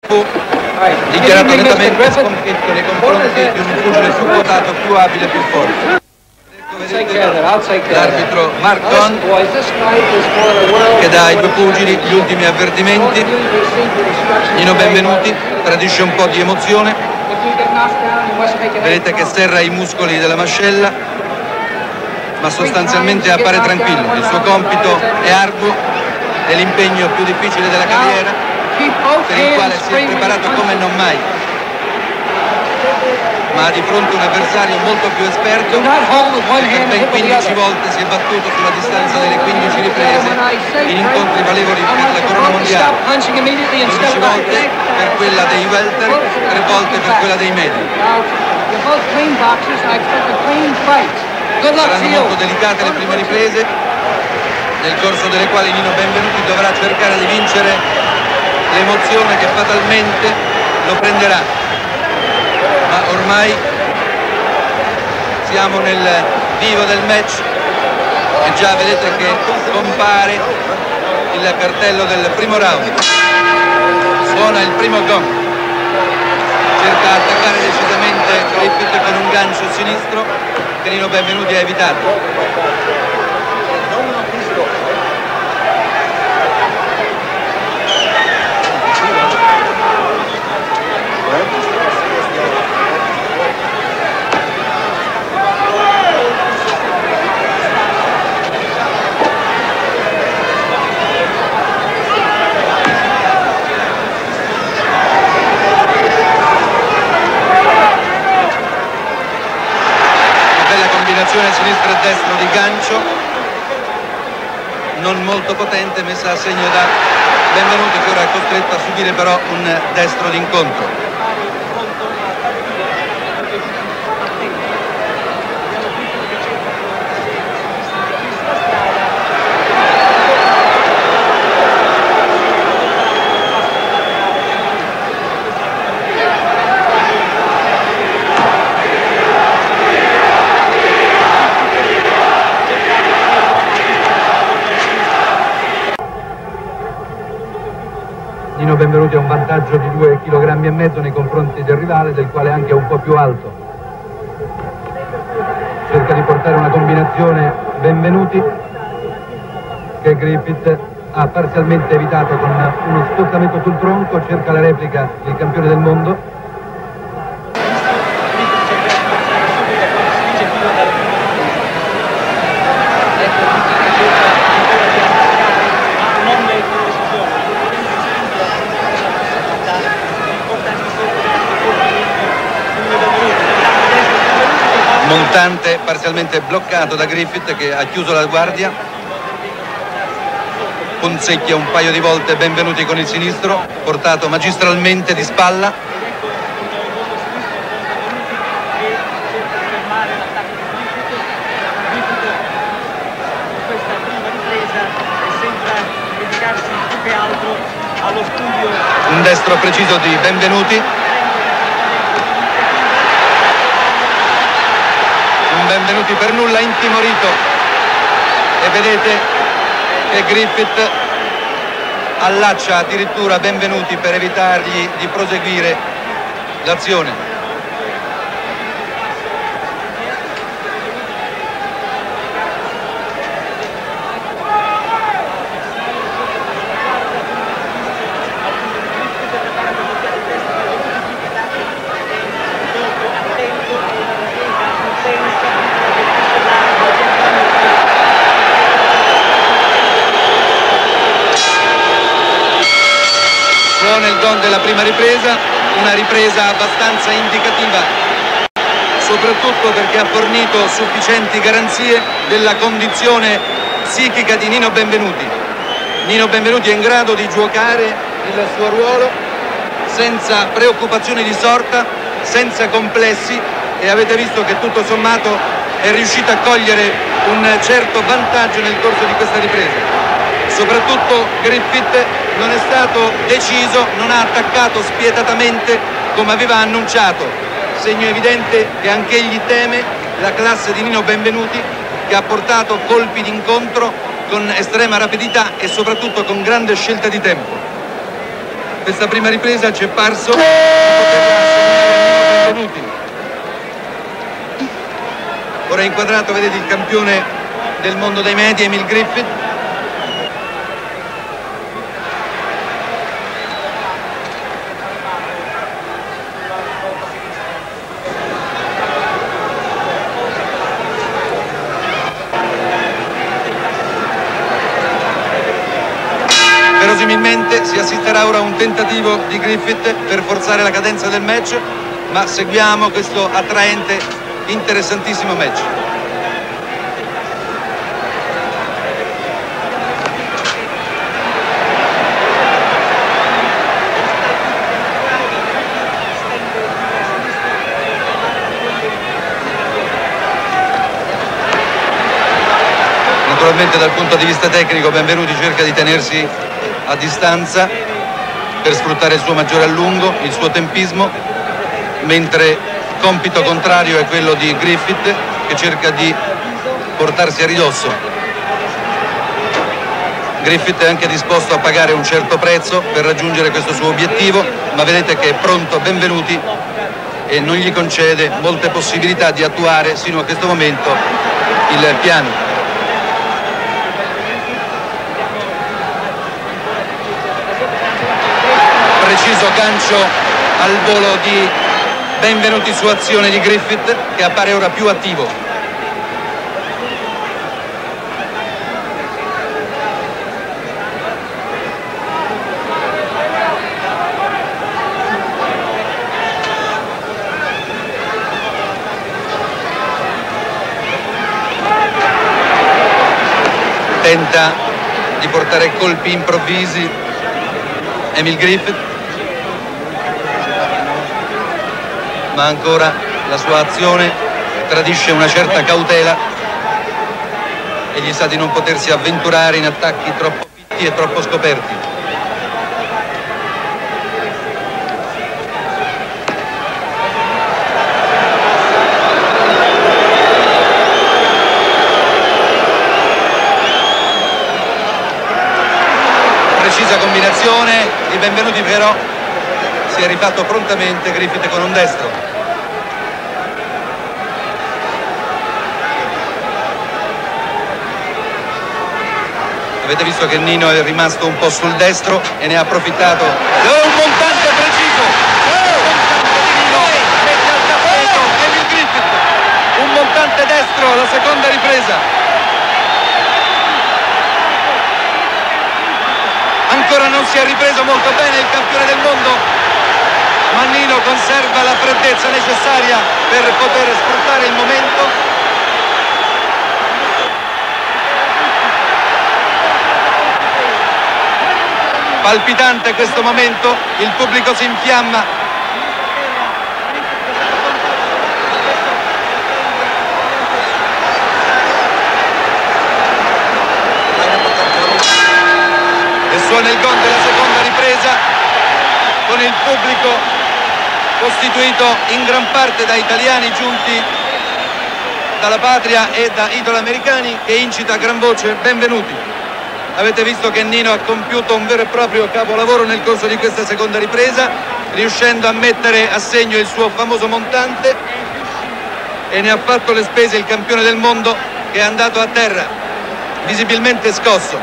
fu dichiarato nettamente sconfitto nei confronti di un pugile più quotato, più abile, più forte. L'arbitro Mark Don che dà ai due pugili gli ultimi avvertimenti. Nino Benvenuti tradisce un po' di emozione, vedete che serra i muscoli della mascella, ma sostanzialmente appare tranquillo. Il suo compito è arduo, è l'impegno più difficile della carriera, per il quale si è preparato come non mai, ma di fronte a un avversario molto più esperto, che ben 15 volte si è battuto sulla distanza delle 15 riprese in incontri valevoli per la corona mondiale, 15 volte per quella dei welter, 3 volte per quella dei medi. Saranno molto delicate le prime riprese, nel corso delle quali Nino Benvenuti dovrà cercare di vincere l'emozione che fatalmente lo prenderà, ma ormai siamo nel vivo del match e già vedete che compare il cartello del primo round. Suona il primo gong, cerca di attaccare decisamente Griffith con un gancio sinistro che Nino Benvenuti ha evitato. Sinistro e destro di gancio, non molto potente, messa a segno da Benvenuti, che ora è costretto a subire però un destro d'incontro. Nino Benvenuti ha un vantaggio di 2,5 kg nei confronti del rivale, del quale anche è un po' più alto. Cerca di portare una combinazione Benvenuti che Griffith ha parzialmente evitato con uno spostamento sul tronco. Cerca la replica il campione del mondo. Montante parzialmente bloccato da Griffith, che ha chiuso la guardia, punzecchia un paio di volte Benvenuti con il sinistro, portato magistralmente di spalla. Un destro preciso di Benvenuti. Benvenuti per nulla intimorito, e vedete che Griffith allaccia addirittura Benvenuti per evitargli di proseguire l'azione. Nel gong della prima ripresa, una ripresa abbastanza indicativa, soprattutto perché ha fornito sufficienti garanzie della condizione psichica di Nino Benvenuti. Nino Benvenuti è in grado di giocare il suo ruolo senza preoccupazioni di sorta, senza complessi, e avete visto che tutto sommato è riuscito a cogliere un certo vantaggio nel corso di questa ripresa. Soprattutto Griffith non è stato deciso, non ha attaccato spietatamente come aveva annunciato, segno evidente che anche egli teme la classe di Nino Benvenuti, che ha portato colpi d'incontro con estrema rapidità e soprattutto con grande scelta di tempo. questa prima ripresa ci è parso di poter assegnare Benvenuti. Ora inquadrato vedete il campione del mondo dei media Emil Griffith. Verosimilmente si assisterà ora a un tentativo di Griffith per forzare la cadenza del match, ma seguiamo questo attraente, interessantissimo match. Naturalmente dal punto di vista tecnico Benvenuti cerca di tenersi a distanza per sfruttare il suo maggiore allungo, il suo tempismo, mentre compito contrario è quello di Griffith che cerca di portarsi a ridosso. Griffith è anche disposto a pagare un certo prezzo per raggiungere questo suo obiettivo, ma vedete che è pronto Benvenuti e non gli concede molte possibilità di attuare sino a questo momento il piano. Preciso gancio al volo di Benvenuti su azione di Griffith che appare ora più attivo. Tenta di portare colpi improvvisi Emil Griffith, ma ancora la sua azione tradisce una certa cautela e gli sa di non potersi avventurare in attacchi troppo fitti e troppo scoperti. Precisa combinazione di Benvenuti, però si è rifatto prontamente Griffith con un destro. Avete visto che Nino è rimasto un po' sul destro e ne ha approfittato. Un montante preciso! Mette al tappeto Emil Griffith. Un montante destro alla seconda ripresa. Ancora non si è ripreso molto bene il campione del mondo, ma Nino conserva la freddezza necessaria per poter sfruttare il momento. Palpitante questo momento, il pubblico si infiamma. E suona il gong della seconda ripresa con il pubblico costituito in gran parte da italiani giunti dalla patria e da italo-americani che incita a gran voce Benvenuti. Avete visto che Nino ha compiuto un vero e proprio capolavoro nel corso di questa seconda ripresa, riuscendo a mettere a segno il suo famoso montante, e ne ha fatto le spese il campione del mondo che è andato a terra, visibilmente scosso.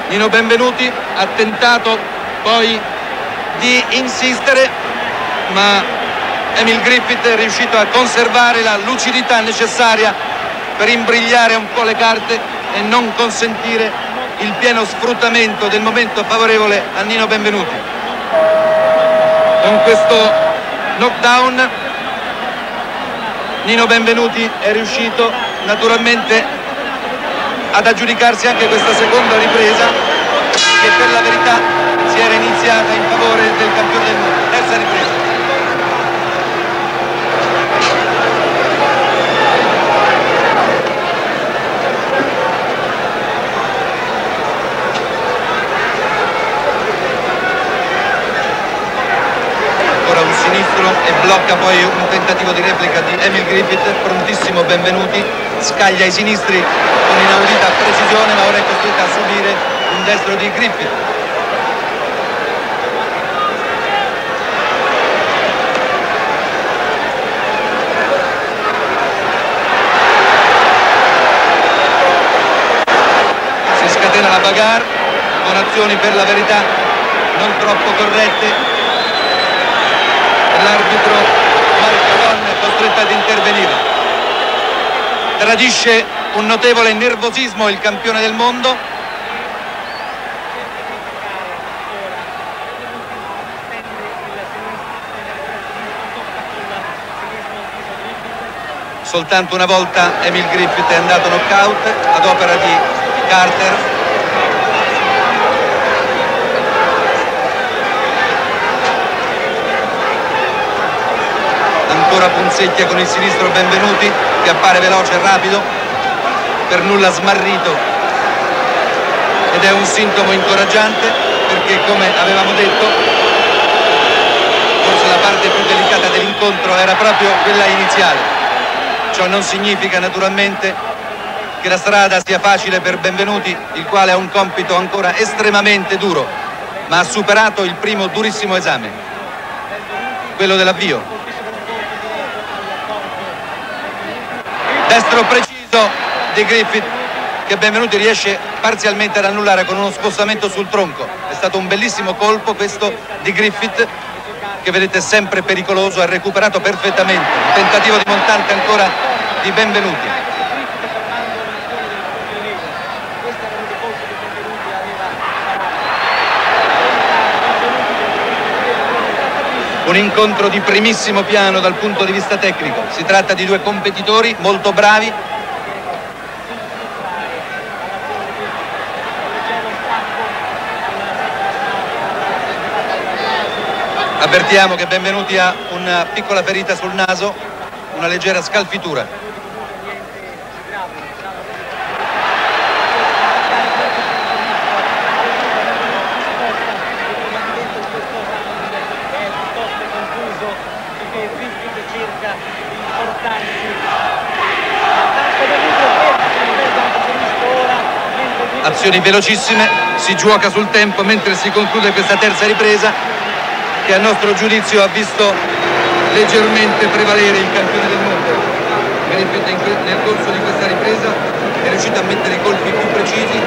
Nino Benvenuti ha tentato poi di insistere, ma Emil Griffith è riuscito a conservare la lucidità necessaria per imbrigliare un po' le carte e non consentire il pieno sfruttamento del momento favorevole a Nino Benvenuti. Con questo knockdown Nino Benvenuti è riuscito naturalmente ad aggiudicarsi anche questa seconda ripresa, che per la verità si era iniziata in favore del campione del mondo. Terza ripresa. E blocca poi un tentativo di replica di Emil Griffith. Prontissimo Benvenuti, scaglia i sinistri con inaudita precisione, ma ora è costretto a subire un destro di Griffith. soluzioni per la verità non troppo corrette. L'arbitro Marcon è costretto ad intervenire. Tradisce un notevole nervosismo il campione del mondo. Soltanto una volta Emil Griffith è andato knockout ad opera di Carter. Ancora punzecchia con il sinistro Benvenuti, che appare veloce e rapido, per nulla smarrito, ed è un sintomo incoraggiante, perché, come avevamo detto, forse la parte più delicata dell'incontro era proprio quella iniziale. Ciò non significa naturalmente che la strada sia facile per Benvenuti, il quale ha un compito ancora estremamente duro, ma ha superato il primo durissimo esame, quello dell'avvio. Destro preciso di Griffith, che Benvenuti riesce parzialmente ad annullare con uno spostamento sul tronco. È stato un bellissimo colpo questo di Griffith, che vedete sempre pericoloso, ha recuperato perfettamente. Un tentativo di montante ancora di Benvenuti. Un incontro di primissimo piano dal punto di vista tecnico. Si tratta di due competitori molto bravi. Avvertiamo che Benvenuti ha una piccola ferita sul naso, una leggera scalfitura. Azioni velocissime, si gioca sul tempo mentre si conclude questa terza ripresa, che a nostro giudizio ha visto leggermente prevalere il campione del mondo. Nel corso di questa ripresa è riuscito a mettere i colpi più precisi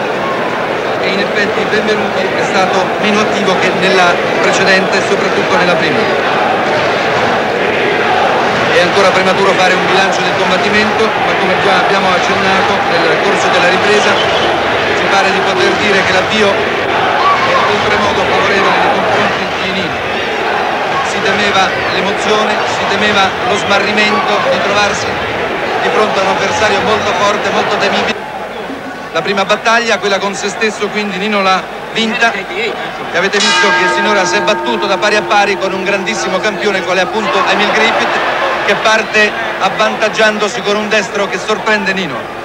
e in effetti Benvenuti è stato meno attivo che nella precedente, soprattutto nella prima. È ancora prematuro fare un bilancio del combattimento, ma come già abbiamo accennato nel corso della ripresa, ci pare di poter dire che l'avvio è oltremodo favorevole nei confronti di Nino. Si temeva l'emozione, si temeva lo smarrimento di trovarsi di fronte a un avversario molto forte, molto temibile. La prima battaglia, quella con se stesso, quindi Nino l'ha vinta, e avete visto che sinora si è battuto da pari a pari con un grandissimo campione, quale appunto Emil Griffith, che parte avvantaggiandosi con un destro che sorprende Nino.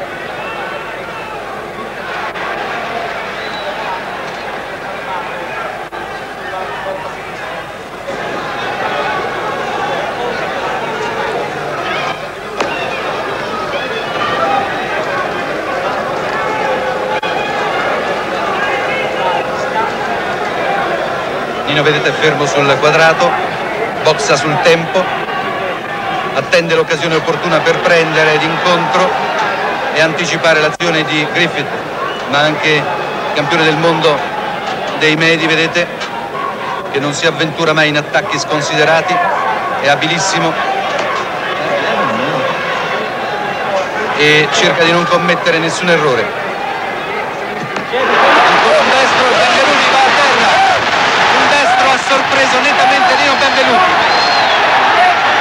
Nino, vedete, è fermo sul quadrato, boxa sul tempo, attende l'occasione opportuna per prendere d'incontro e anticipare l'azione di Griffith, ma anche campione del mondo dei medi, vedete, che non si avventura mai in attacchi sconsiderati, è abilissimo e cerca di non commettere nessun errore. Ha sorpreso nettamente Nino Benvenuti.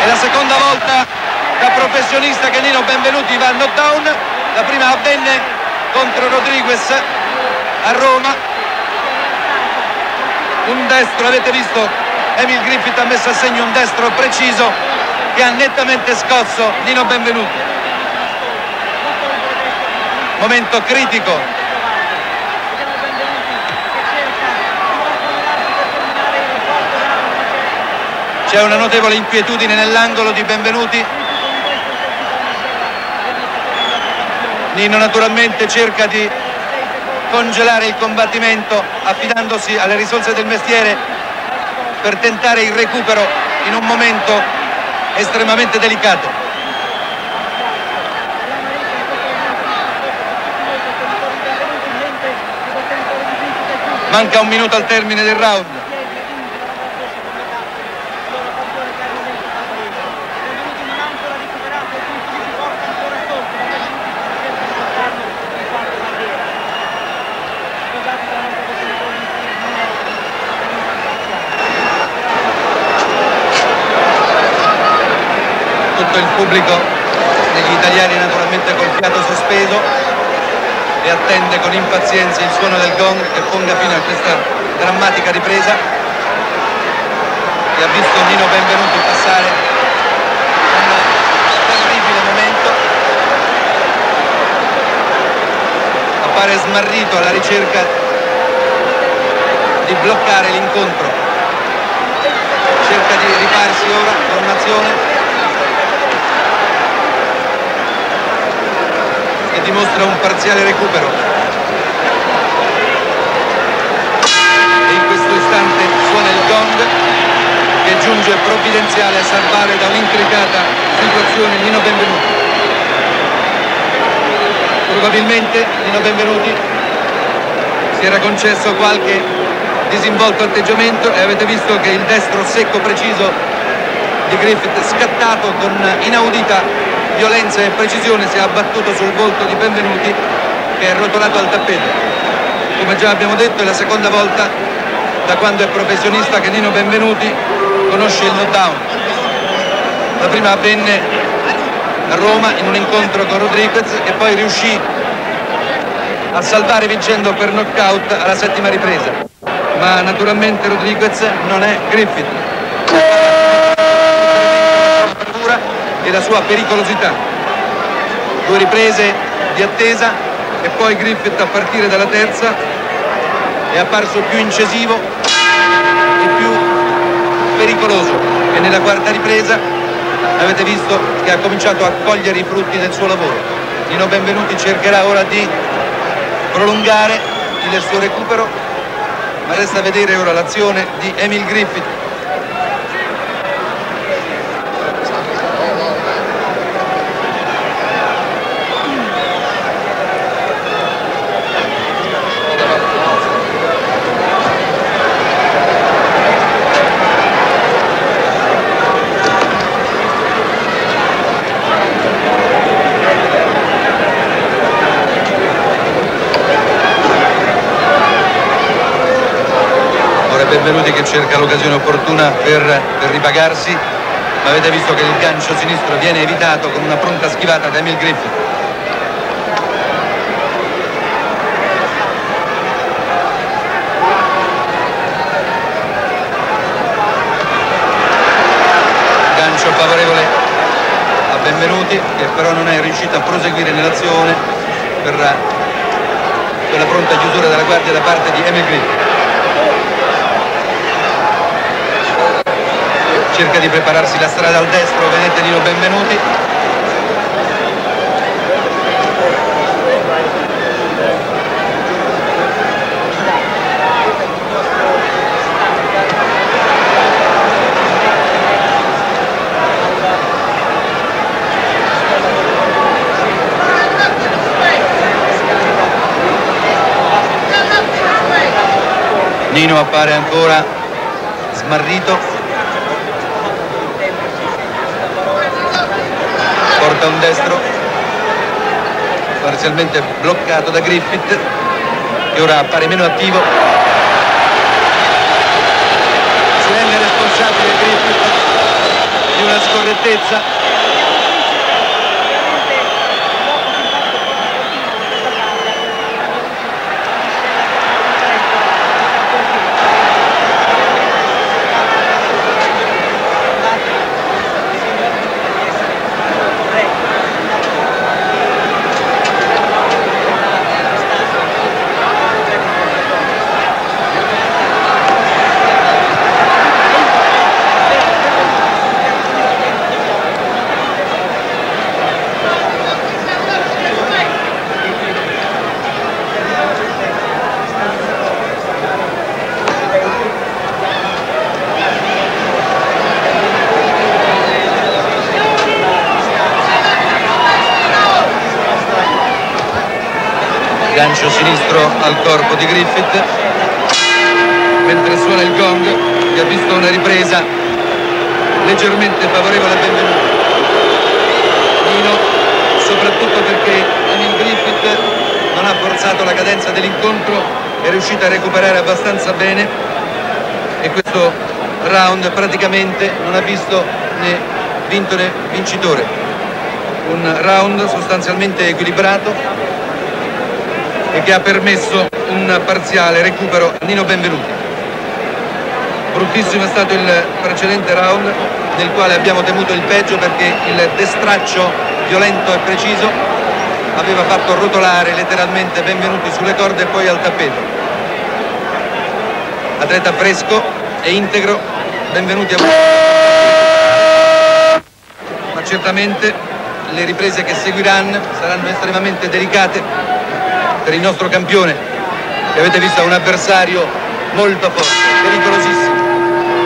È la seconda volta da professionista che Nino Benvenuti va a knockdown. La prima avvenne contro Rodriguez a Roma. Un destro, avete visto, Emil Griffith ha messo a segno un destro preciso che ha nettamente scosso Nino Benvenuti. Momento critico. C'è una notevole inquietudine nell'angolo di Benvenuti. Nino naturalmente cerca di congelare il combattimento affidandosi alle risorse del mestiere per tentare il recupero in un momento estremamente delicato. Manca un minuto al termine del round. Tutto il pubblico degli italiani naturalmente col fiato sospeso e attende con impazienza il suono del gong che ponga fine a questa drammatica ripresa che ha visto Nino Benvenuti passare un terribile momento. Appare smarrito alla ricerca di bloccare l'incontro, cerca di rifarsi ora con un'azione e dimostra un parziale recupero. E in questo istante suona il gong che giunge provvidenziale a salvare da un'intricata situazione Nino Benvenuti. Probabilmente Nino Benvenuti si era concesso qualche disinvolto atteggiamento e avete visto che il destro secco preciso di Griffith, scattato con inaudita violenza e precisione, si è abbattuto sul volto di Benvenuti che è rotolato al tappeto. Come già abbiamo detto, è la seconda volta da quando è professionista che Nino Benvenuti conosce il knockdown. La prima avvenne a Roma in un incontro con Rodriguez e poi riuscì a salvare vincendo per knockout alla settima ripresa. Ma naturalmente Rodriguez non è Griffith. E la sua pericolosità. 2 riprese di attesa e poi Griffith, a partire dalla terza, è apparso più incisivo e più pericoloso, e nella quarta ripresa avete visto che ha cominciato a cogliere i frutti del suo lavoro. Nino Benvenuti cercherà ora di prolungare il suo recupero, ma resta a vedere ora l'azione di Emil Griffith. Benvenuti che cerca l'occasione opportuna per ripagarsi, ma avete visto che il gancio sinistro viene evitato con una pronta schivata da Emil Griffith. Gancio favorevole a Benvenuti, che però non è riuscito a proseguire nell'azione per quella pronta chiusura della guardia da parte di Emil Griffith. Cerca di prepararsi la strada al destro, vedete Nino Benvenuti. Nino appare ancora smarrito. Porta un destro parzialmente bloccato da Griffith, che ora appare meno attivo. Si rende responsabile Griffith di una scorrettezza. Gancio sinistro al corpo di Griffith. mentre suona il gong, che ha visto una ripresa leggermente favorevole a Benvenuti. Nino, soprattutto perché Emil Griffith non ha forzato la cadenza dell'incontro, è riuscito a recuperare abbastanza bene e questo round praticamente non ha visto né vinto né vincitore. Un round sostanzialmente equilibrato e che ha permesso un parziale recupero a Nino Benvenuti. Bruttissimo è stato il precedente round, nel quale abbiamo temuto il peggio perché il destraccio violento e preciso aveva fatto rotolare letteralmente Benvenuti sulle corde e poi al tappeto. Atleta fresco e integro, Benvenuti ma certamente le riprese che seguiranno saranno estremamente delicate per il nostro campione, che avete visto è un avversario molto forte,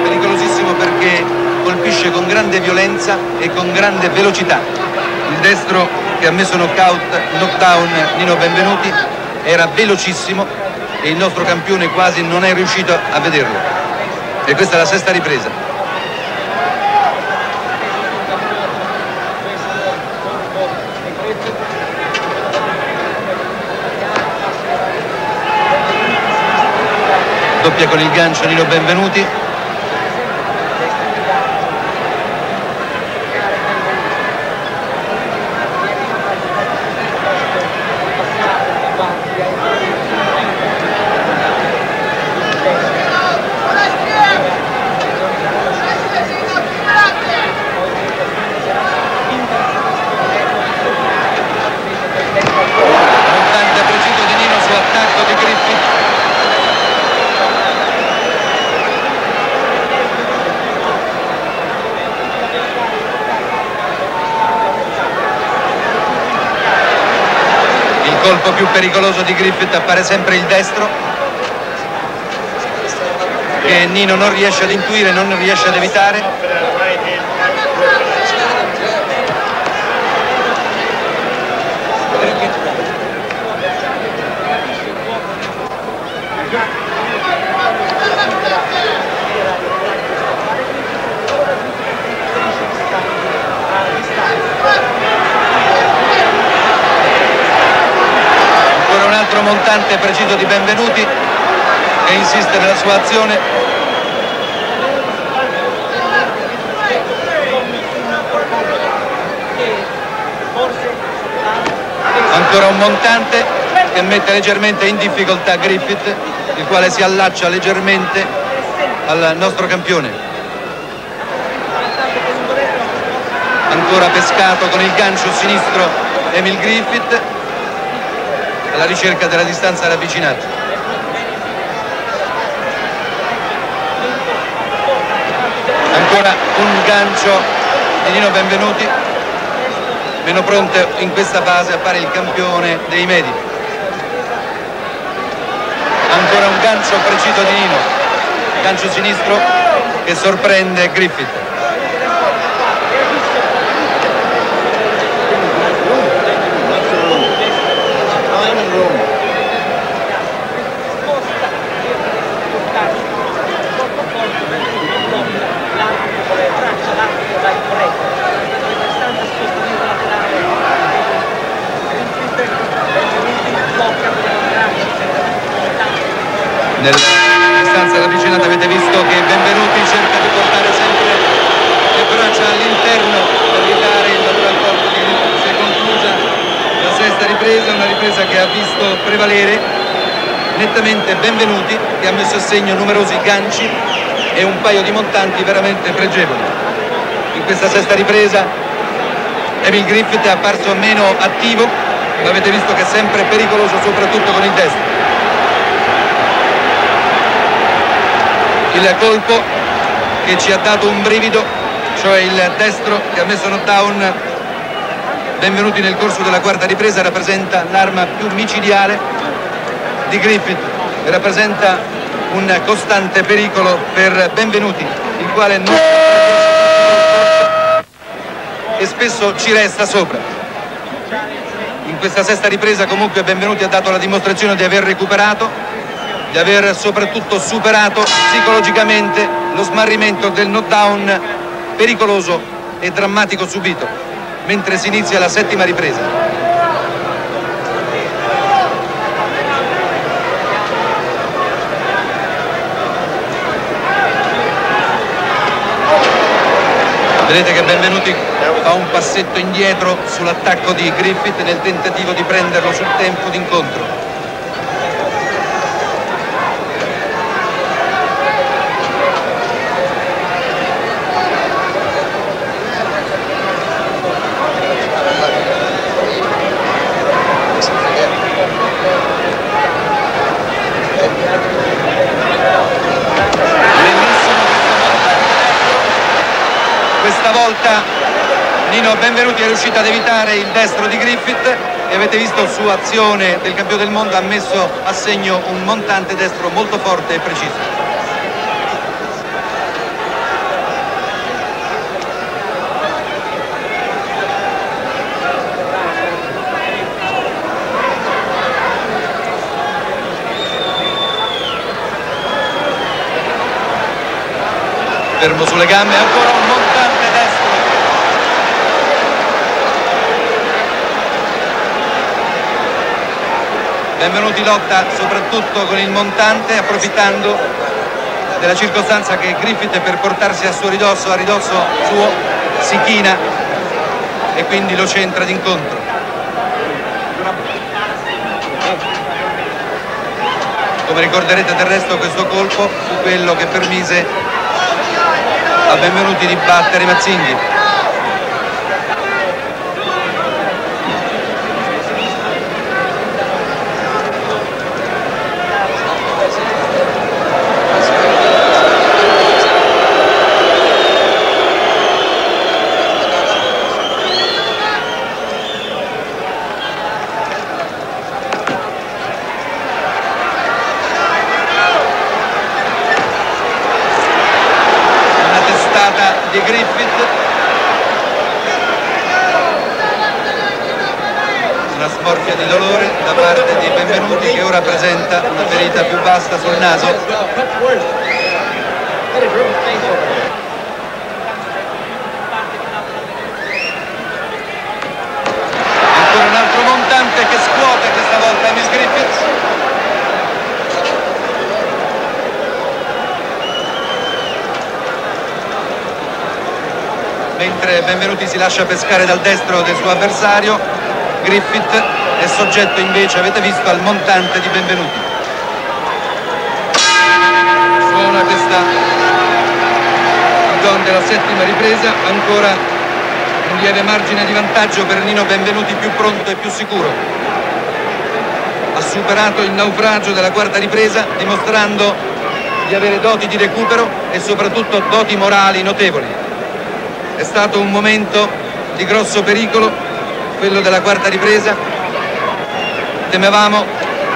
pericolosissimo perché colpisce con grande violenza e con grande velocità. Il destro che ha messo knockdown Nino Benvenuti era velocissimo e il nostro campione quasi non è riuscito a vederlo. E questa è la sesta ripresa. Doppia con il gancio Nino Benvenuti. Montante preciso di Nino su attacco di Griffith. Il colpo più pericoloso di Griffith appare sempre il destro, che Nino non riesce ad intuire, non riesce ad evitare. Ancora un altro montante preciso di Benvenuti che insiste nella sua azione. Ancora un montante che mette leggermente in difficoltà Griffith, il quale si allaccia leggermente al nostro campione. Ancora pescato con il gancio sinistro Emil Griffith alla ricerca della distanza ravvicinata. Ancora un gancio di Nino Benvenuti. Meno pronto in questa fase appare il campione dei medi. Ancora un gancio preciso di Nino, gancio sinistro che sorprende Griffith. Nella distanza ravvicinata avete visto che Benvenuti cerca di portare sempre le braccia all'interno per evitare il lateral colpo di Griffith. Si è conclusa la sesta ripresa, una ripresa che ha visto prevalere nettamente Benvenuti, che ha messo a segno numerosi ganci e un paio di montanti veramente pregevoli. In questa sesta ripresa Emil Griffith è apparso meno attivo, ma avete visto che è sempre pericoloso soprattutto con il destro. Il colpo che ci ha dato un brivido, cioè il destro che ha messo knockdown Benvenuti nel corso della quarta ripresa, rappresenta l'arma più micidiale di Griffith e rappresenta un costante pericolo per Benvenuti, il quale non e spesso ci resta sopra. In questa sesta ripresa comunque Benvenuti ha dato la dimostrazione di aver recuperato, di di aver soprattutto superato psicologicamente lo smarrimento del knockdown pericoloso e drammatico subito, mentre si inizia la settima ripresa. Vedete che Benvenuti fa un passetto indietro sull'attacco di Griffith nel tentativo di prenderlo sul tempo d'incontro. Questa volta Nino Benvenuti è riuscito ad evitare il destro di Griffith e avete visto su azione del campione del mondo ha messo a segno un montante destro molto forte e preciso. Fermo sulle gambe, ancora un montante destro. Benvenuti lotta soprattutto con il montante, approfittando della circostanza che Griffith per portarsi a suo ridosso, a ridosso suo, si china e quindi lo centra d'incontro. Come ricorderete del resto, questo colpo fu quello che permise a Benvenuti di battere Mazzinghi. Di Griffith, una smorfia di dolore da parte di Benvenuti, che ora presenta una ferita più vasta sul naso. Ancora un altro montante che scuote questa volta Miss Griffith. Mentre Benvenuti si lascia pescare dal destro del suo avversario, Griffith è soggetto invece, avete visto, al montante di Benvenuti. Suona questa il gong della settima ripresa, ancora un lieve margine di vantaggio per Nino Benvenuti, più pronto e più sicuro. Ha superato il naufragio della quarta ripresa, dimostrando di avere doti di recupero e soprattutto doti morali notevoli. È stato un momento di grosso pericolo, quello della quarta ripresa. Temevamo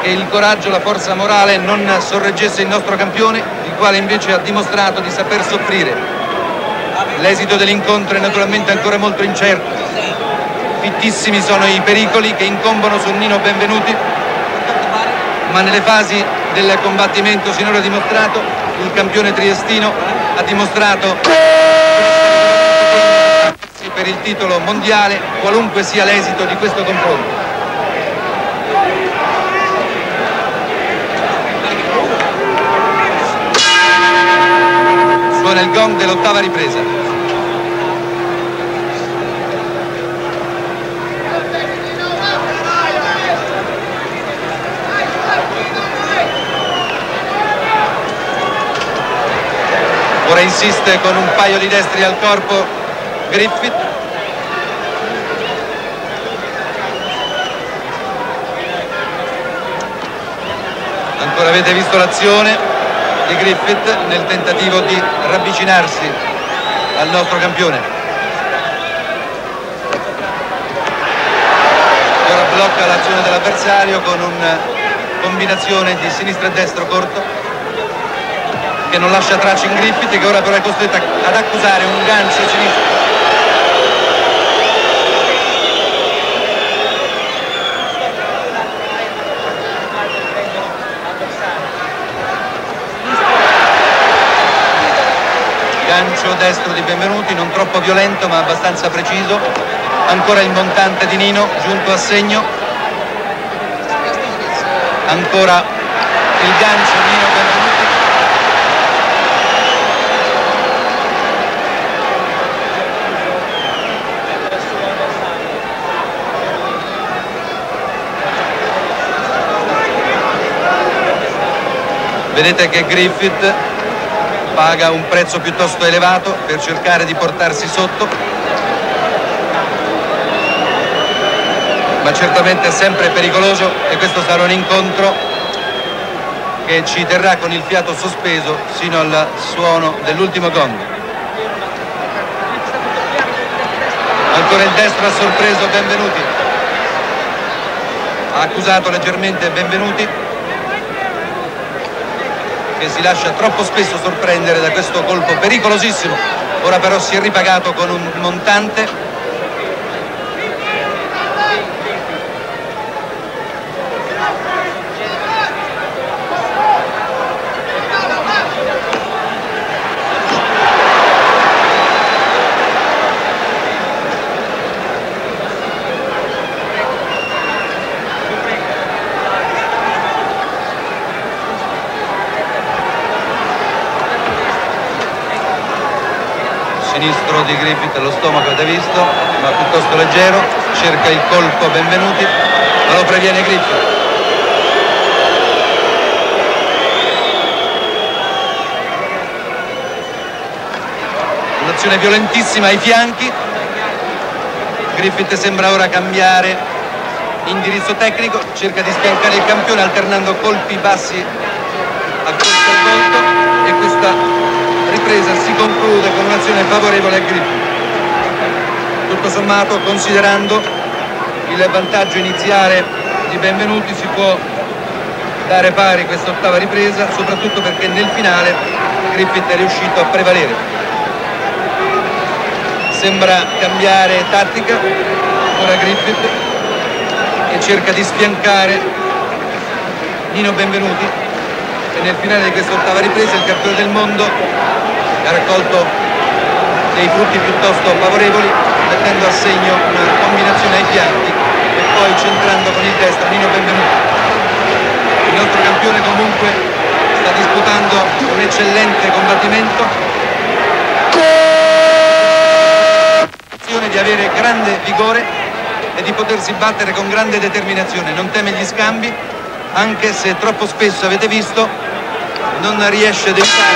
che il coraggio, la forza morale non sorreggesse il nostro campione, il quale invece ha dimostrato di saper soffrire. L'esito dell'incontro è naturalmente ancora molto incerto. Fittissimi sono i pericoli che incombono su Nino Benvenuti, ma nelle fasi del combattimento sinora dimostrato, il campione triestino ha dimostrato per il titolo mondiale, qualunque sia l'esito di questo confronto. Suona il gong dell'ottava ripresa. Ora insiste con un paio di destri al corpo Griffith. Ancora avete visto l'azione di Griffith nel tentativo di ravvicinarsi al nostro campione. Ora blocca l'azione dell'avversario con una combinazione di sinistra e destro corto che non lascia tracce in Griffith, che ora però è costretto ad accusare un gancio sinistro. Gancio destro di Benvenuti, non troppo violento ma abbastanza preciso. Ancora il montante di Nino giunto a segno. Ancora il gancio Nino Benvenuti. Vedete che Griffith paga un prezzo piuttosto elevato per cercare di portarsi sotto, ma certamente è sempre pericoloso, e questo sarà un incontro che ci terrà con il fiato sospeso sino al suono dell'ultimo gong. Ancora il destro ha sorpreso Benvenuti, ha accusato leggermente Benvenuti, che si lascia troppo spesso sorprendere da questo colpo pericolosissimo. Ora però si è ripagato con un montante. Sinistro di Griffith, lo stomaco avete visto, ma piuttosto leggero, cerca il colpo Benvenuti, ma lo previene Griffith. Un'azione violentissima ai fianchi. Griffith sembra ora cambiare indirizzo tecnico, cerca di sfiancare il campione alternando colpi bassi a colpi al volto, e questa ripresa si conclude con un'azione favorevole a Griffith. Tutto sommato, considerando il vantaggio iniziale di Benvenuti, si può dare pari questa ottava ripresa, soprattutto perché nel finale Griffith è riuscito a prevalere. Sembra cambiare tattica ora Griffith e cerca di sfiancare Nino Benvenuti, e nel finale di questa ottava ripresa il campione del mondo ha raccolto dei frutti piuttosto favorevoli, mettendo a segno una combinazione ai fianchi e poi centrando con il destro Nino Benvenuti. Il nostro campione comunque sta disputando un eccellente combattimento, di avere grande vigore e di potersi battere con grande determinazione. Non teme gli scambi, anche se troppo spesso, avete visto, non riesce ad evitare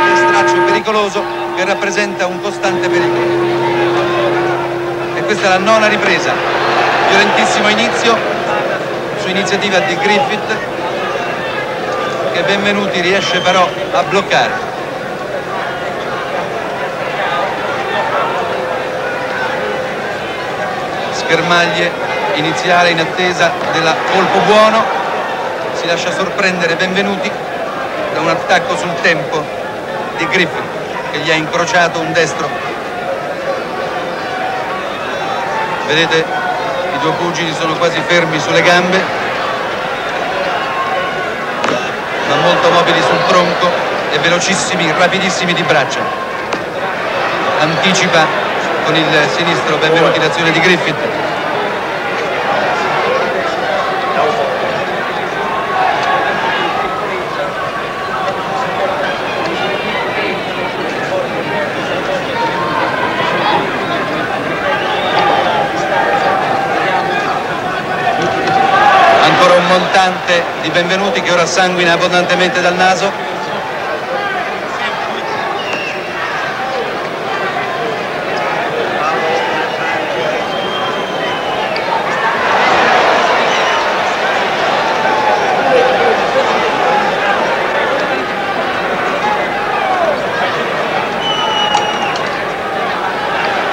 quel destraccio pericoloso che rappresenta un costante pericolo. E questa è la nona ripresa. Violentissimo inizio su iniziativa di Griffith, che Benvenuti riesce però a bloccare. Schermaglie iniziale in attesa del colpo buono, si lascia sorprendere Benvenuti da un attacco sul tempo di Griffith, che gli ha incrociato un destro. Vedete, i due pugili sono quasi fermi sulle gambe, ma molto mobili sul tronco e velocissimi, rapidissimi di braccia. Anticipa con il sinistro Benvenuti l'azione di Griffith. Ancora un montante di Benvenuti che ora sanguina abbondantemente dal naso.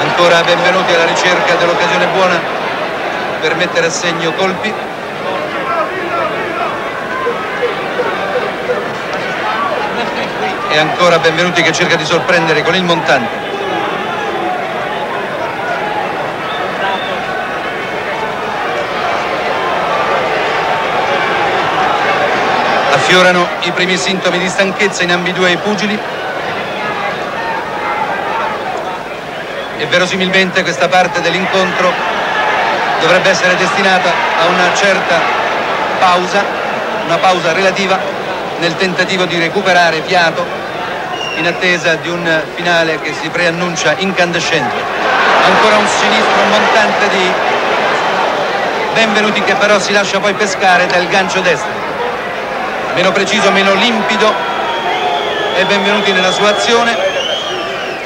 Ancora Benvenuti alla ricerca dell'occasione buona per mettere a segno colpi. E ancora Benvenuti che cerca di sorprendere con il montante. Affiorano i primi sintomi di stanchezza in ambedue i pugili. e verosimilmente questa parte dell'incontro dovrebbe essere destinata a una certa pausa, una pausa relativa nel tentativo di recuperare fiato in attesa di un finale che si preannuncia incandescente. Ancora un sinistro montante di Benvenuti che però si lascia poi pescare dal gancio destro. Meno preciso, meno limpido è Benvenuti nella sua azione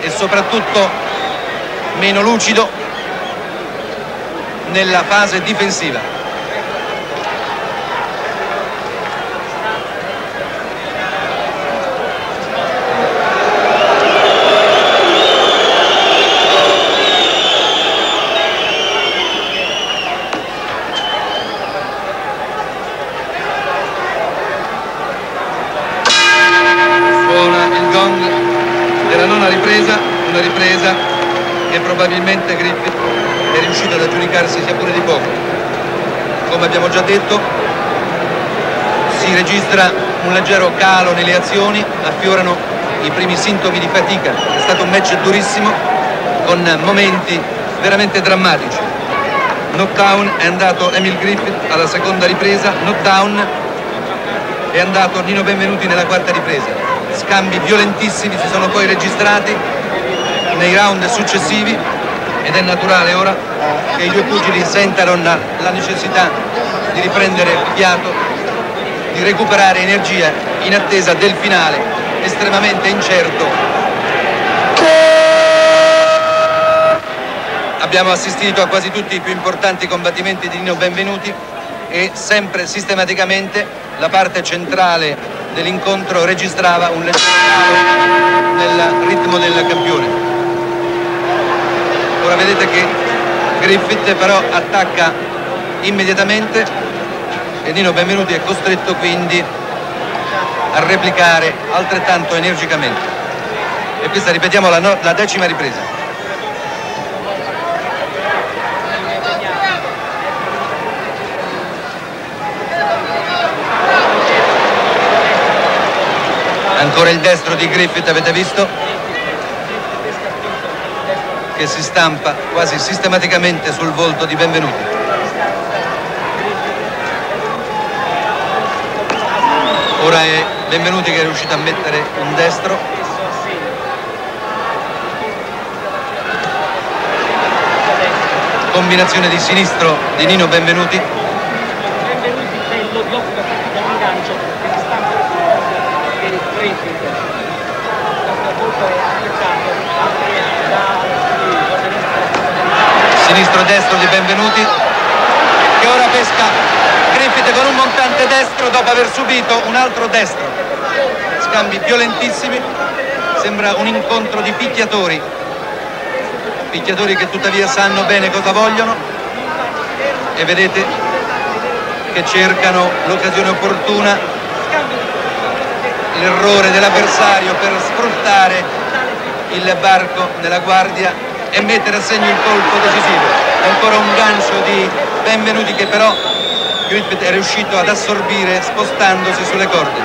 e soprattutto meno lucido nella fase difensiva. Una ripresa che probabilmente Griffith è riuscito ad aggiudicarsi sia pure di poco. Come abbiamo già detto, si registra un leggero calo nelle azioni, affiorano i primi sintomi di fatica. È stato un match durissimo con momenti veramente drammatici. Knockdown è andato Emil Griffith alla seconda ripresa, knockdown è andato Nino Benvenuti nella quarta ripresa. Scambi violentissimi si sono poi registrati nei round successivi ed è naturale ora che i due pugili sentano la necessità di riprendere fiato, di recuperare energia in attesa del finale estremamente incerto. Abbiamo assistito a quasi tutti i più importanti combattimenti di Nino Benvenuti e sempre sistematicamente la parte centrale dell'incontro registrava un leggero calo nel ritmo del campione. Ora vedete che Griffith però attacca immediatamente e Nino Benvenuti è costretto quindi a replicare altrettanto energicamente. E questa, ripetiamo, la decima ripresa. Ancora il destro di Griffith, avete visto? Che si stampa quasi sistematicamente sul volto di Benvenuti. Ora è Benvenuti che è riuscito a mettere un destro. Combinazione di sinistro di Nino Benvenuti. Sinistro e destro di Benvenuti che ora pesca Griffith con un montante destro dopo aver subito un altro destro. Scambi violentissimi, sembra un incontro di picchiatori che tuttavia sanno bene cosa vogliono e vedete che cercano l'occasione opportuna, l'errore dell'avversario per sfruttare il varco della guardia e mettere a segno il colpo decisivo. Ancora un gancio di Benvenuti che però Griffith è riuscito ad assorbire spostandosi sulle corde.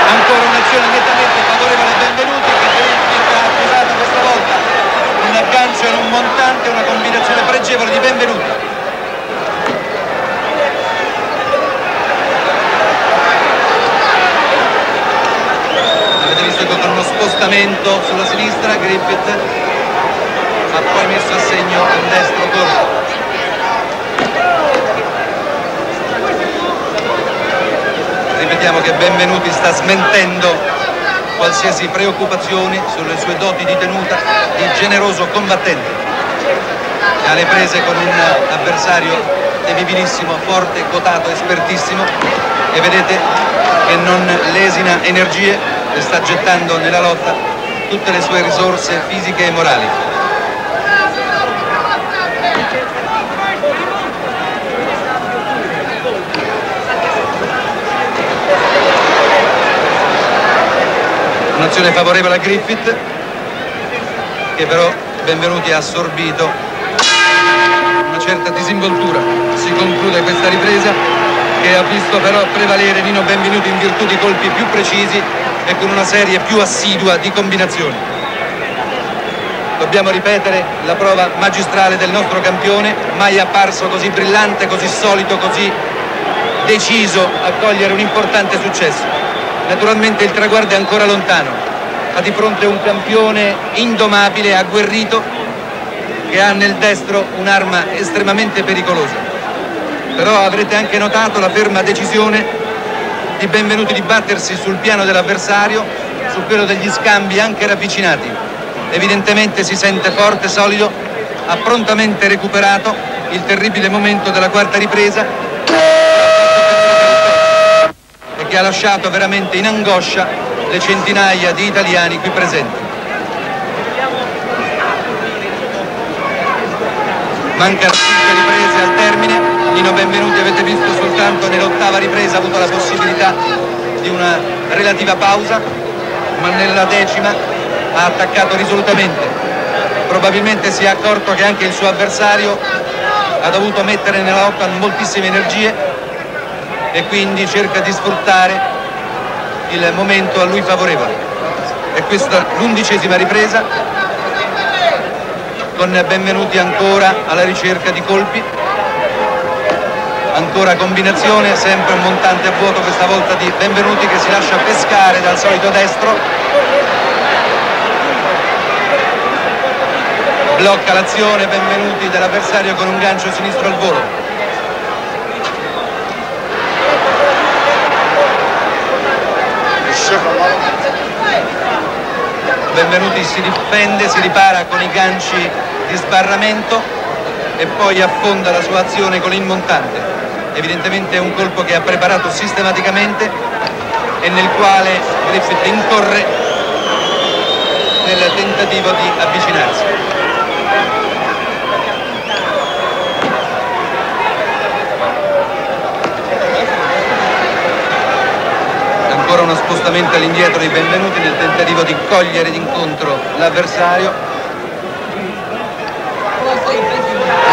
Ancora un'azione nettamente favorevole a Benvenuti che Griffith ha accusato questa volta un aggancio in un montante, una combinazione pregevole di Benvenuti. Con uno spostamento sulla sinistra Griffith ha poi messo a segno un destro corto. Ripetiamo che Benvenuti sta smentendo qualsiasi preoccupazione sulle sue doti di tenuta di generoso combattente. È alle prese con un avversario temibilissimo, forte, quotato, espertissimo e vedete che non lesina energie e sta gettando nella lotta tutte le sue risorse fisiche e morali. Un'azione favorevole a Griffith che però Benvenuti ha assorbito una certa disinvoltura. Si conclude questa ripresa che ha visto però prevalere Nino Benvenuti in virtù di colpi più precisi e con una serie più assidua di combinazioni. Dobbiamo ripetere la prova magistrale del nostro campione, mai apparso così brillante, così solido, così deciso a cogliere un importante successo. Naturalmente il traguardo è ancora lontano, ha di fronte un campione indomabile, agguerrito, che ha nel destro un'arma estremamente pericolosa. Però avrete anche notato la ferma decisione di Benvenuti di battersi sul piano dell'avversario, su quello degli scambi anche ravvicinati. Evidentemente si sente forte, solido, ha prontamente recuperato il terribile momento della quarta ripresa e che ha lasciato veramente in angoscia le centinaia di italiani qui presenti. Mancano 5 riprese al termine. Nino Benvenuti, avete visto, soltanto nell'ottava ripresa ha avuto la possibilità di una relativa pausa, ma nella decima ha attaccato risolutamente. Probabilmente si è accorto che anche il suo avversario ha dovuto mettere nella lotta moltissime energie e quindi cerca di sfruttare il momento a lui favorevole. E questa l'11ª ripresa, con Benvenuti ancora alla ricerca di colpi, ancora combinazione, sempre un montante a vuoto questa volta di Benvenuti, che si lascia pescare dal solito destro, blocca l'azione Benvenuti dell'avversario con un gancio sinistro al volo. Benvenuti si difende, si ripara con i ganci di sbarramento e poi affonda la sua azione con il montante. Evidentemente è un colpo che ha preparato sistematicamente e nel quale Griffith incorre nel tentativo di avvicinarsi. Ancora uno spostamento all'indietro di Benvenuti nel tentativo di cogliere d'incontro l'avversario.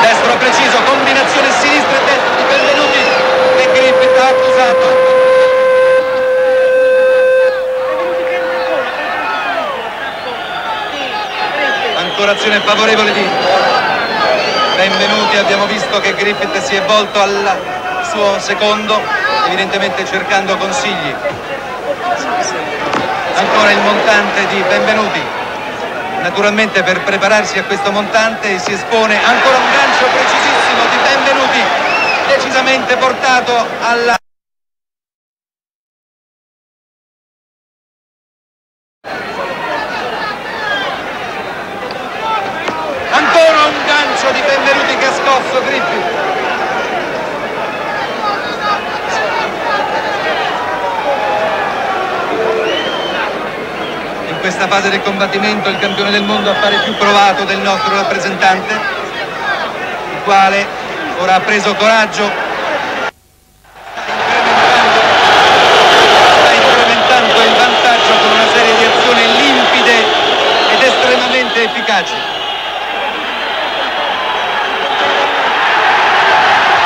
Destro preciso, combinazione sinistra e destra di Benvenuti e Griffith ha accusato. Ancora azione favorevole di Benvenuti. Abbiamo visto che Griffith si è volto al suo secondo, evidentemente cercando consigli. Ancora il montante di Benvenuti, naturalmente per prepararsi a questo montante si espone. Ancora un gancio precisissimo di Benvenuti, decisamente portato alla... Ancora un gancio di Benvenuti che ha scosso Griffith. In questa fase del combattimento il campione del mondo appare più provato del nostro rappresentante, il quale ora ha preso coraggio, sta incrementando il vantaggio con una serie di azioni limpide ed estremamente efficaci.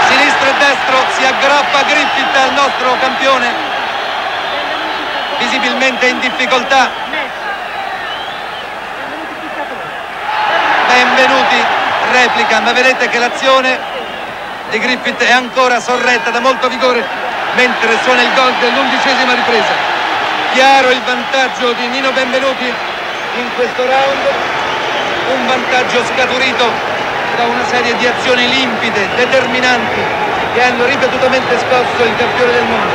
Sinistro e destro si aggrappa Griffith al nostro campione, visibilmente in difficoltà. Benvenuti replica, ma vedete che l'azione di Griffith è ancora sorretta da molto vigore mentre suona il gol dell'11ª ripresa. Chiaro il vantaggio di Nino Benvenuti in questo round, un vantaggio scaturito da una serie di azioni limpide, determinanti, che hanno ripetutamente scosso il campione del mondo.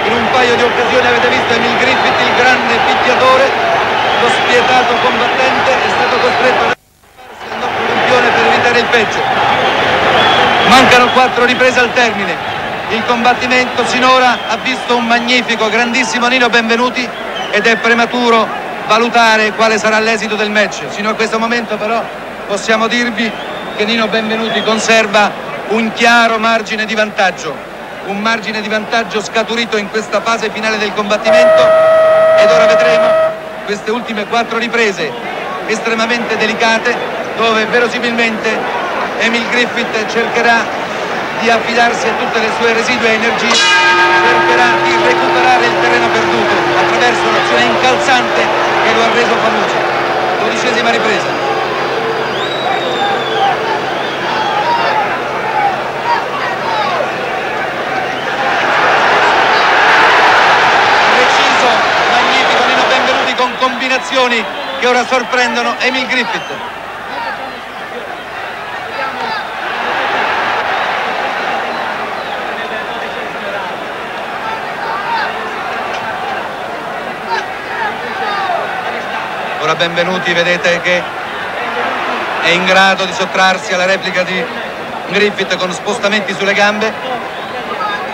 In un paio di occasioni avete visto Emil Griffith, il grande picchiatore, lo spietato combattente, è stato costretto a per evitare il peggio. Mancano 4 riprese al termine. Il combattimento sinora ha visto un magnifico, grandissimo Nino Benvenuti ed è prematuro valutare quale sarà l'esito del match. Sino a questo momento però possiamo dirvi che Nino Benvenuti conserva un chiaro margine di vantaggio, un margine di vantaggio scaturito in questa fase finale del combattimento, ed ora vedremo queste ultime 4 riprese estremamente delicate, dove verosimilmente Emil Griffith cercherà di affidarsi a tutte le sue residue energie, cercherà di recuperare il terreno perduto attraverso un'azione incalzante che lo ha reso famoso. 12ª ripresa. Preciso, magnifico Nino Benvenuti con combinazioni che ora sorprendono Emil Griffith. Ora Benvenuti, vedete che è in grado di sottrarsi alla replica di Griffith con spostamenti sulle gambe.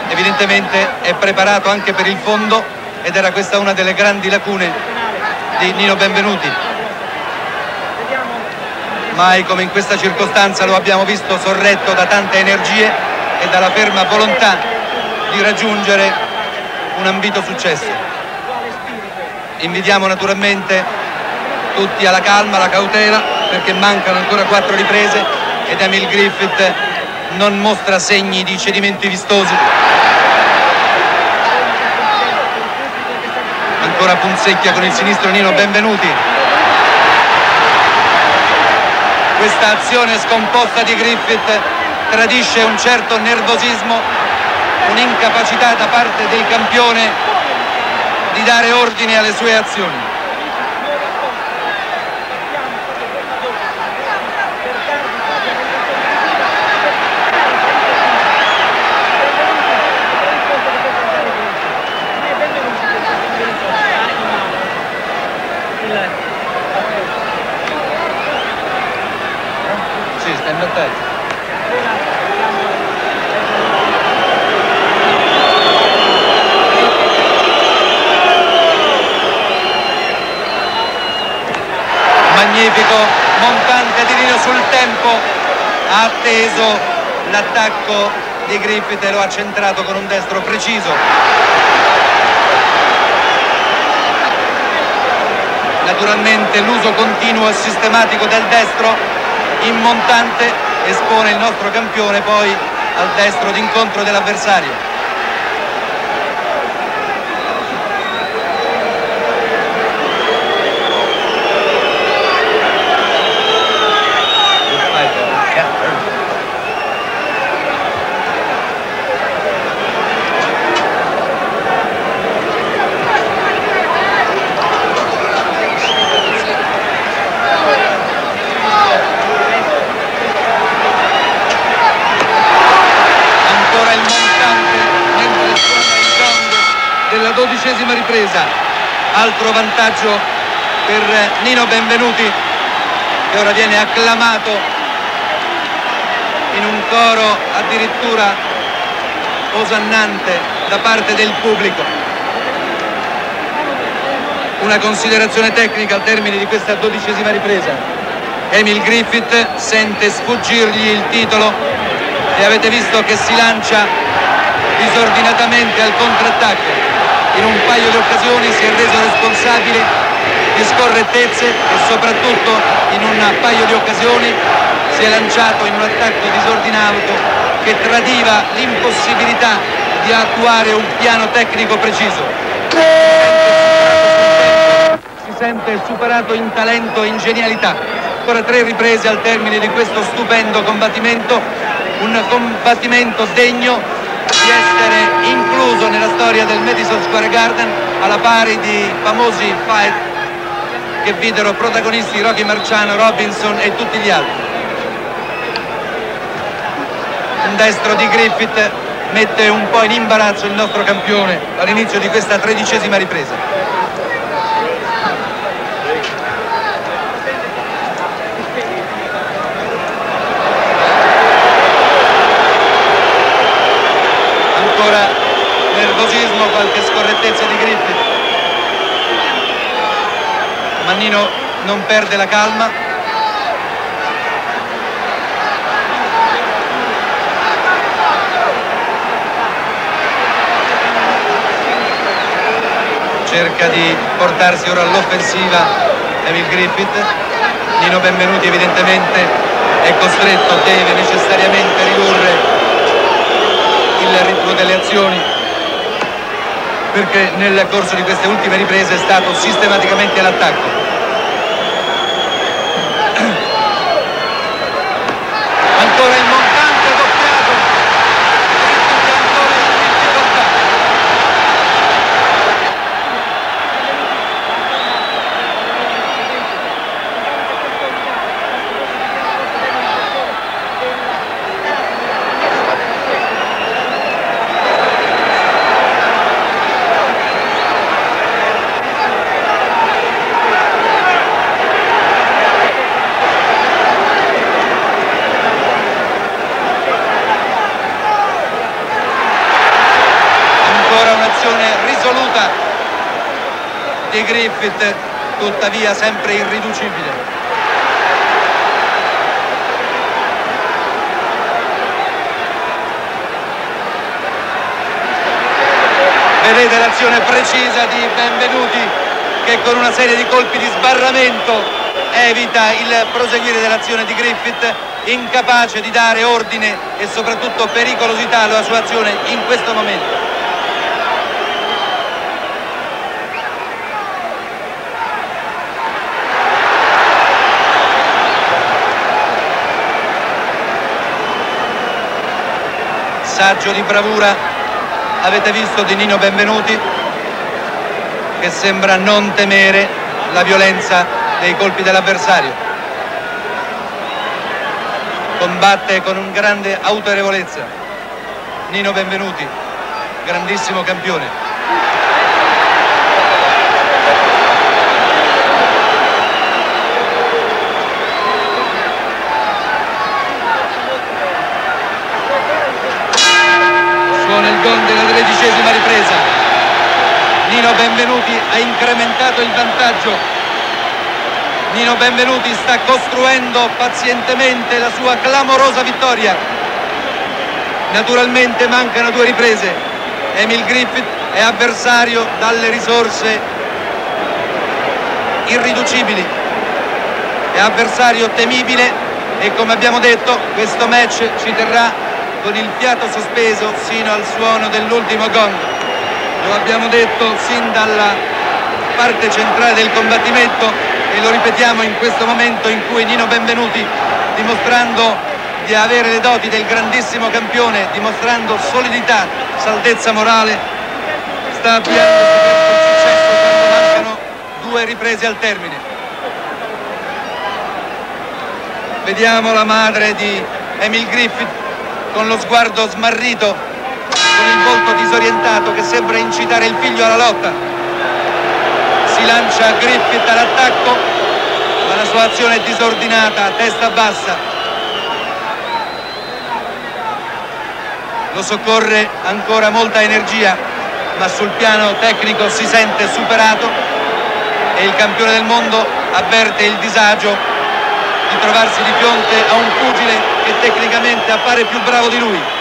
Evidentemente è preparato anche per il fondo ed era questa una delle grandi lacune di Nino Benvenuti. Mai come in questa circostanza lo abbiamo visto sorretto da tante energie e dalla ferma volontà di raggiungere un ambito successo. Invitiamo naturalmente tutti alla calma, alla cautela, perché mancano ancora 4 riprese ed Emil Griffith non mostra segni di cedimenti vistosi. Ancora punzecchia con il sinistro Nino Benvenuti. Questa azione scomposta di Griffith tradisce un certo nervosismo, un'incapacità da parte del campione di dare ordine alle sue azioni. Sì, sta in vantaggio. Magnifico montante di Nino sul tempo, ha atteso l'attacco di Griffith e lo ha centrato con un destro preciso. Naturalmente l'uso continuo e sistematico del destro in montante espone il nostro campione poi al destro d'incontro dell'avversario. Della 12ª ripresa, altro vantaggio per Nino Benvenuti, che ora viene acclamato in un coro addirittura osannante da parte del pubblico. Una considerazione tecnica al termine di questa 12ª ripresa: Emil Griffith sente sfuggirgli il titolo e avete visto che si lancia disordinatamente al contrattacco. In un paio di occasioni si è reso responsabile di scorrettezze e soprattutto in un paio di occasioni si è lanciato in un attacco disordinato che tradiva l'impossibilità di attuare un piano tecnico preciso. Si sente superato in talento e in genialità. Ancora 3 riprese al termine di questo stupendo combattimento, un combattimento degno di essere incluso nella storia del Madison Square Garden, alla pari di famosi fight che videro protagonisti Rocky Marciano, Robinson e tutti gli altri. Un destro di Griffith mette un po' in imbarazzo il nostro campione all'inizio di questa 13ª ripresa. Ancora nervosismo, qualche scorrettezza di Griffith, ma Nino non perde la calma. Cerca di portarsi ora all'offensiva Emil Griffith. Nino Benvenuti evidentemente è costretto, deve necessariamente ridurre il ritmo delle azioni, perché nel corso di queste ultime riprese è stato sistematicamente all'attacco. Ancora il montante doppiato, ancora in difficoltà. Risoluta di Griffith, tuttavia sempre irriducibile. Vedete l'azione precisa di Benvenuti, che con una serie di colpi di sbarramento evita il proseguire dell'azione di Griffith, incapace di dare ordine e soprattutto pericolosità alla sua azione in questo momento. Saggio di bravura avete visto di Nino Benvenuti, che sembra non temere la violenza dei colpi dell'avversario, combatte con un grande autorevolezza. Nino Benvenuti, grandissimo campione. Nel gol della 13ª ripresa Nino Benvenuti ha incrementato il vantaggio. Nino Benvenuti sta costruendo pazientemente la sua clamorosa vittoria. Naturalmente mancano 2 riprese. Emil Griffith è avversario dalle risorse irriducibili, è avversario temibile e, come abbiamo detto, questo match ci terrà con il fiato sospeso sino al suono dell'ultimo gong. Lo abbiamo detto sin dalla parte centrale del combattimento e lo ripetiamo in questo momento in cui Nino Benvenuti, dimostrando di avere le doti del grandissimo campione, dimostrando solidità, saldezza morale, sta avviando il successo quando mancano 2 riprese al termine. Vediamo la madre di Emil Griffith con lo sguardo smarrito, con il volto disorientato che sembra incitare il figlio alla lotta. Si lancia Griffith all'attacco, ma la sua azione è disordinata, a testa bassa. Lo soccorre ancora molta energia, ma sul piano tecnico si sente superato e il campione del mondo avverte il disagio di trovarsi di fronte a un pugile che tecnicamente appare più bravo di lui.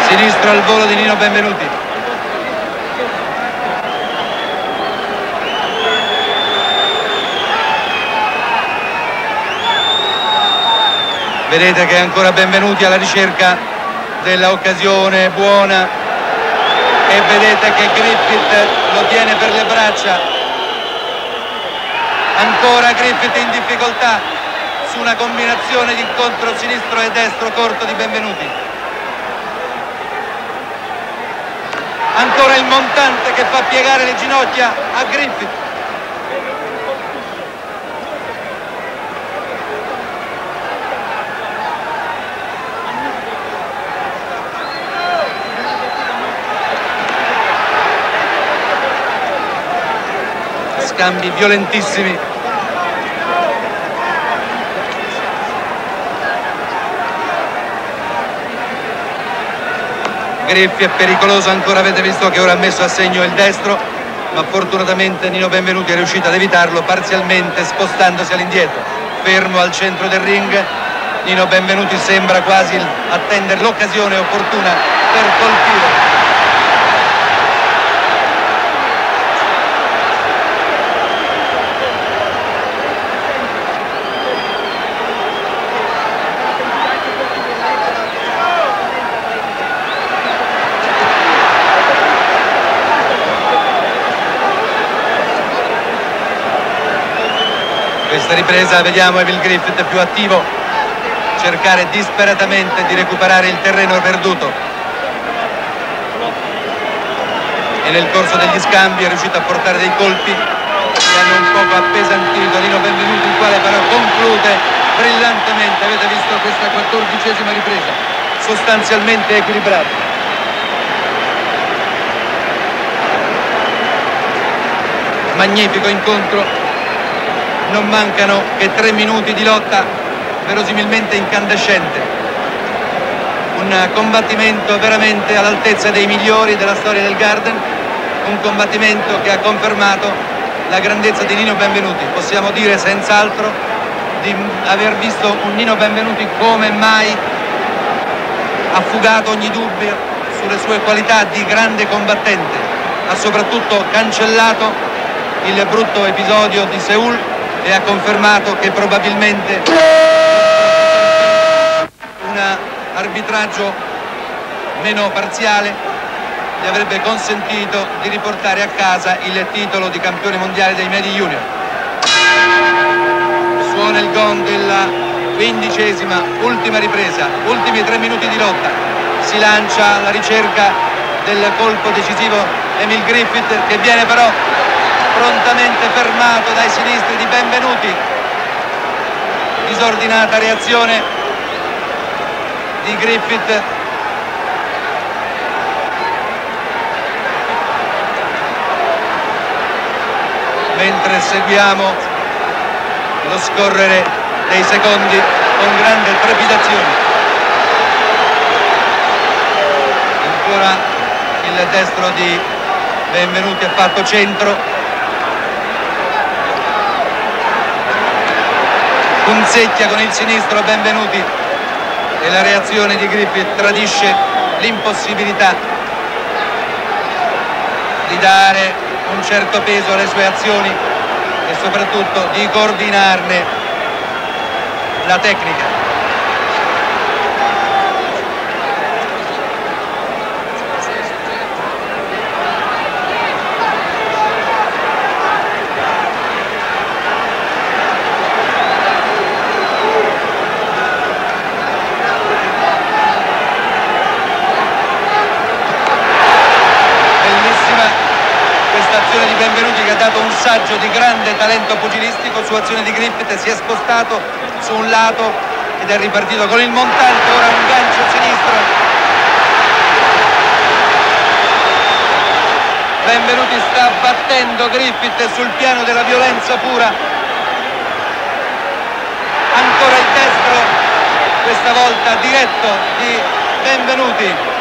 Sinistro al volo di Nino Benvenuti. Vedete che è ancora Benvenuti alla ricerca della occasione buona e vedete che Griffith lo tiene per le braccia. Ancora Griffith in difficoltà su una combinazione di incontro sinistro e destro corto di Benvenuti. Ancora il montante che fa piegare le ginocchia a Griffith. scambi violentissimi. Griffi è pericoloso ancora, avete visto che ora ha messo a segno il destro, ma fortunatamente Nino Benvenuti è riuscito ad evitarlo parzialmente spostandosi all'indietro. Fermo al centro del ring, Nino Benvenuti sembra quasi attendere l'occasione opportuna per colpire. Questa ripresa vediamo Evil Griffith più attivo, cercare disperatamente di recuperare il terreno perduto, e nel corso degli scambi è riuscito a portare dei colpi che hanno un poco appesantito Nino Benvenuti, il quale però conclude brillantemente. Avete visto questa 14ª ripresa sostanzialmente equilibrata. Magnifico incontro. Non mancano che 3 minuti di lotta verosimilmente incandescente. Un combattimento veramente all'altezza dei migliori della storia del Garden, un combattimento che ha confermato la grandezza di Nino Benvenuti. Possiamo dire senz'altro di aver visto un Nino Benvenuti come mai ha fugato ogni dubbio sulle sue qualità di grande combattente. Ha soprattutto cancellato il brutto episodio di Seul e ha confermato che probabilmente un arbitraggio meno parziale gli avrebbe consentito di riportare a casa il titolo di campione mondiale dei Medi Junior. Suona il gong della 15ª, ultima ripresa, ultimi 3 minuti di lotta. Si lancia alla ricerca del colpo decisivo Emil Griffith, che viene però prontamente fermato dai sinistri di Benvenuti. Disordinata reazione di Griffith. Mentre seguiamo lo scorrere dei secondi con grande trepidazione. Ancora il destro di Benvenuti ha fatto centro. Punzecchia con il sinistro Benvenuti e la reazione di Griffith tradisce l'impossibilità di dare un certo peso alle sue azioni e soprattutto di coordinarne la tecnica. Di Benvenuti, che ha dato un saggio di grande talento pugilistico. Su azione di Griffith si è spostato su un lato ed è ripartito con il montante. Ora un gancio sinistro. Benvenuti sta battendo Griffith sul piano della violenza pura. Ancora il destro, questa volta diretto di Benvenuti.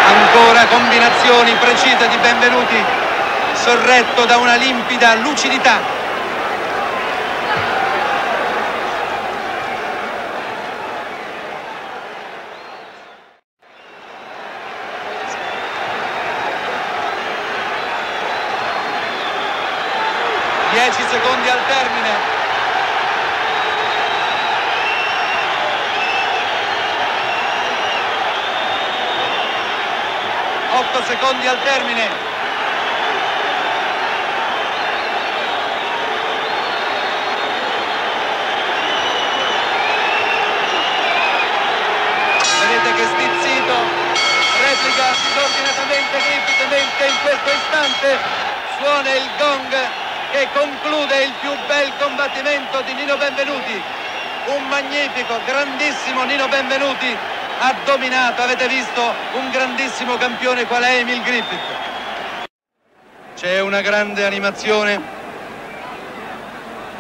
Ancora combinazioni precise di Benvenuti, sorretto da una limpida lucidità. Dieci secondi al termine. 8 secondi al termine. perché in questo istante suona il gong che conclude il più bel combattimento di Nino Benvenuti. Un magnifico, grandissimo Nino Benvenuti ha dominato, avete visto, un grandissimo campione qual è Emil Griffith. C'è una grande animazione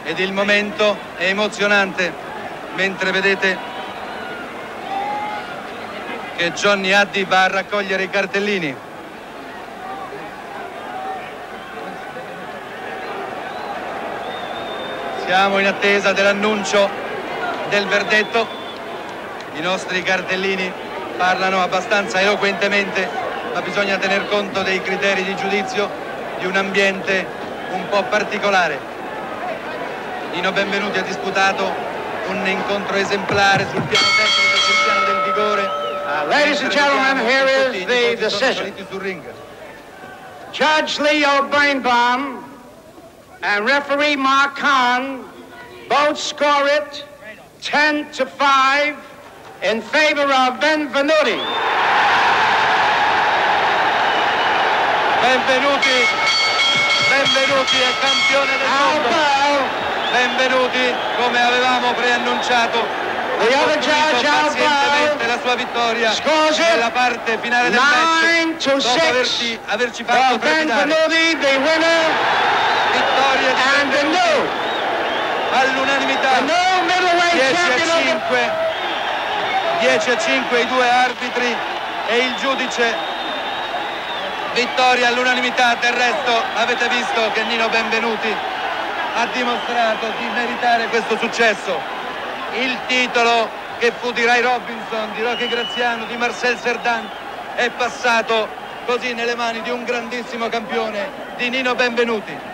ed il momento è emozionante mentre vedete che Johnny Haddi va a raccogliere i cartellini. Siamo in attesa dell'annuncio del verdetto. I nostri cartellini parlano abbastanza eloquentemente, ma bisogna tener conto dei criteri di giudizio di un ambiente un po' particolare. Nino Benvenuti ha disputato un incontro esemplare sul piano tecnico e sul piano del vigore. Ladies and gentlemen, here is the decision. Judge Leo Birnbaum and referee Mark Hahn both score it 10-5 in favor of Benvenuti. Benvenuti è campione del mondo. Benvenuti, come avevamo preannunciato, ha costruito pazientemente la sua vittoria nella parte finale del match dopo averci fatto trepidare. Vittoria di Benvenuti all'unanimità, 10-5 i due arbitri e il giudice. Vittoria all'unanimità. Del resto avete visto che Nino Benvenuti ha dimostrato di meritare questo successo. Il titolo che fu di Ray Robinson, di Rocky Graziano, di Marcel Cerdan è passato così nelle mani di un grandissimo campione, di Nino Benvenuti.